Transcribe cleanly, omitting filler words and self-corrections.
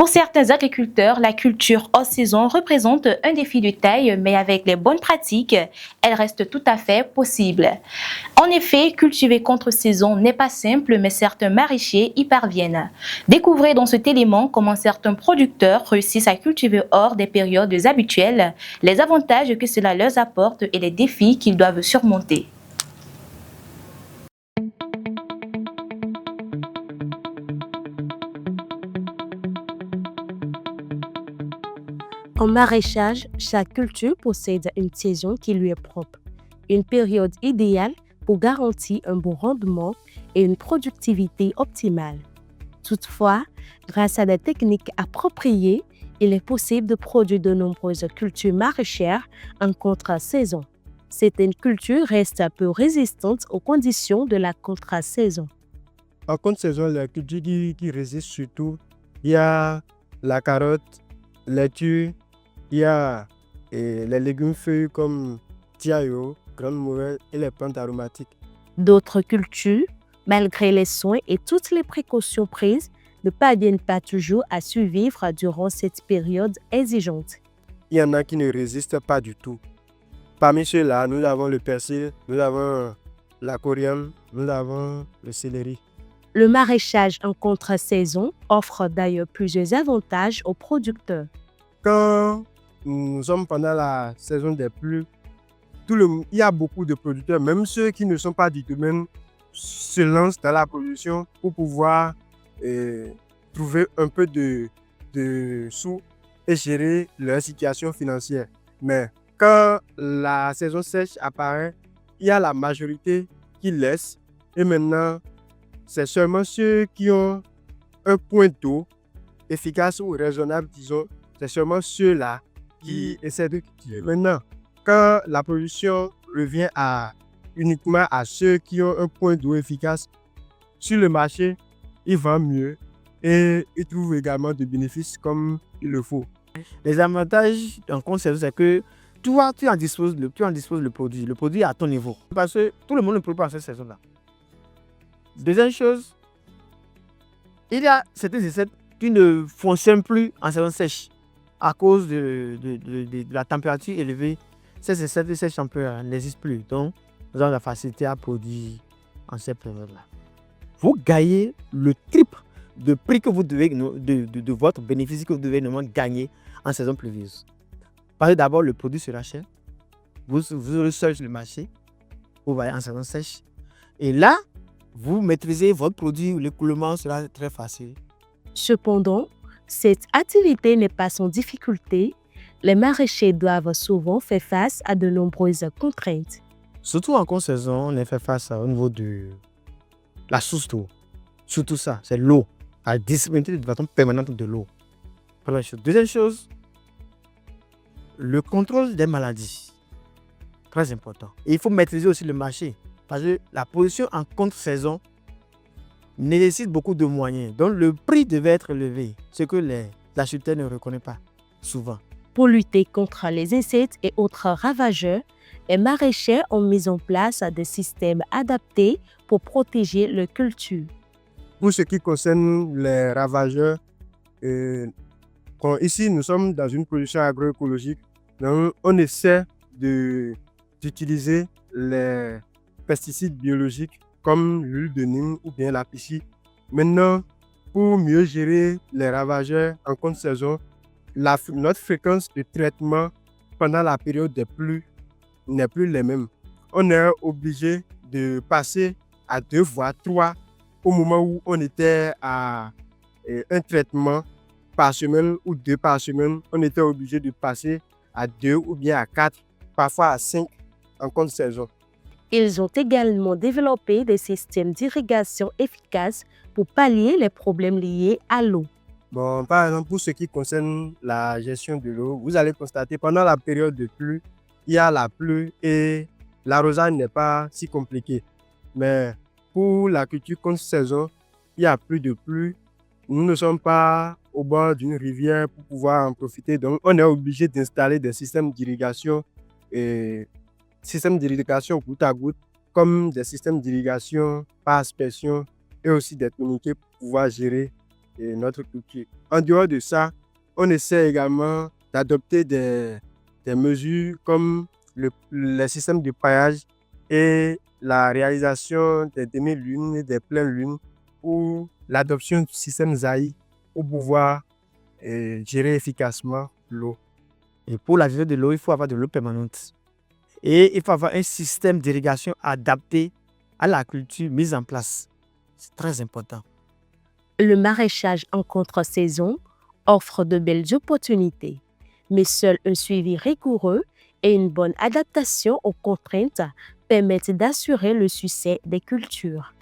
Pour certains agriculteurs, la culture hors saison représente un défi de taille, mais avec les bonnes pratiques, elle reste tout à fait possible. En effet, cultiver contre saison n'est pas simple, mais certains maraîchers y parviennent. Découvrez dans cet élément comment certains producteurs réussissent à cultiver hors des périodes habituelles, les avantages que cela leur apporte et les défis qu'ils doivent surmonter. En maraîchage, chaque culture possède une saison qui lui est propre, une période idéale pour garantir un bon rendement et une productivité optimale. Toutefois, grâce à des techniques appropriées, il est possible de produire de nombreuses cultures maraîchères en contre-saison. Certaines cultures restent peu résistantes aux conditions de la contre-saison. En contre-saison, la culture qui résiste surtout, il y a la carotte, laitue, il y a les légumes feuilles comme tiayo, grande morelle et les plantes aromatiques. D'autres cultures, malgré les soins et toutes les précautions prises, ne parviennent pas toujours à survivre durant cette période exigeante. Il y en a qui ne résistent pas du tout. Parmi ceux-là, nous avons le persil, nous avons la coriandre, nous avons le céleri. Le maraîchage en contre-saison offre d'ailleurs plusieurs avantages aux producteurs. Quand nous sommes pendant la saison des pluies, il y a beaucoup de producteurs, même ceux qui ne sont pas du domaine, se lancent dans la production pour pouvoir trouver un peu de sous et gérer leur situation financière. Mais quand la saison sèche apparaît, il y a la majorité qui laisse et maintenant, c'est seulement ceux qui ont un point d'eau efficace ou raisonnable, disons, c'est seulement ceux-là qui essaient de cultiver. Maintenant, quand la production revient uniquement à ceux qui ont un point d'eau efficace, sur le marché, ils vendent mieux et ils trouvent également des bénéfices comme il le faut. Les avantages en contre-saison, c'est que toi, tu en disposes le produit. Le produit est à ton niveau. Parce que tout le monde ne produit pas en cette saison-là. Deuxième chose, il y a certaines recettes qui ne fonctionnent plus en saison sèche à cause de la température élevée. Ces recettes sèches n'existent plus. Donc, nous avons la facilité à produire en cette période-là. Vous gagnez le triple de prix que vous devez, de votre bénéfice que vous devez normalement gagner en saison pluvieuse. Parce que d'abord, le produit sera cher. Vous aurez seul sur le marché. Vous voyez en saison sèche. Et là, vous maîtrisez votre produit, l'écoulement sera très facile. Cependant, cette activité n'est pas sans difficulté. Les maraîchers doivent souvent faire face à de nombreuses contraintes. Surtout en contre-saison, on est fait face au niveau de la source d'eau. Surtout ça, c'est l'eau. La disponibilité de façon permanente de l'eau. Première chose. Deuxième chose, le contrôle des maladies. Très important. Et il faut maîtriser aussi le marché. Parce que la production en contre-saison nécessite beaucoup de moyens. Donc le prix devait être élevé. Ce que les acheteurs ne reconnaissent pas souvent. Pour lutter contre les insectes et autres ravageurs, les maraîchers ont mis en place des systèmes adaptés pour protéger leurs cultures. Pour ce qui concerne les ravageurs, ici nous sommes dans une production agroécologique. Donc on essaie d'utiliser les pesticides biologiques comme l'huile de Nîmes ou bien la piscine. Maintenant, pour mieux gérer les ravageurs en contre-saison, notre fréquence de traitement pendant la période des pluies n'est plus les mêmes. On est obligé de passer à 2 voire 3 au moment où on était à un traitement par semaine ou 2 par semaine. On était obligé de passer à 2 ou bien à 4, parfois à 5 en contre-saison. Ils ont également développé des systèmes d'irrigation efficaces pour pallier les problèmes liés à l'eau. Bon, par exemple, pour ce qui concerne la gestion de l'eau, vous allez constater pendant la période de pluie, il y a la pluie et l'arrosage n'est pas si compliqué. Mais pour la culture contre-saison, il n'y a plus de pluie. Nous ne sommes pas au bord d'une rivière pour pouvoir en profiter. Donc, on est obligé d'installer des systèmes d'irrigation goutte à goutte, comme des systèmes d'irrigation par aspersion et aussi des tourniquets pour pouvoir gérer notre culture. En dehors de ça, on essaie également d'adopter des mesures comme le système de paillage et la réalisation des demi-lunes et des pleines lunes ou l'adoption du système ZAI pour pouvoir gérer efficacement l'eau. Et pour la gestion de l'eau, il faut avoir de l'eau permanente. Et il faut avoir un système d'irrigation adapté à la culture mise en place. C'est très important. Le maraîchage en contre-saison offre de belles opportunités, mais seul un suivi rigoureux et une bonne adaptation aux contraintes permettent d'assurer le succès des cultures.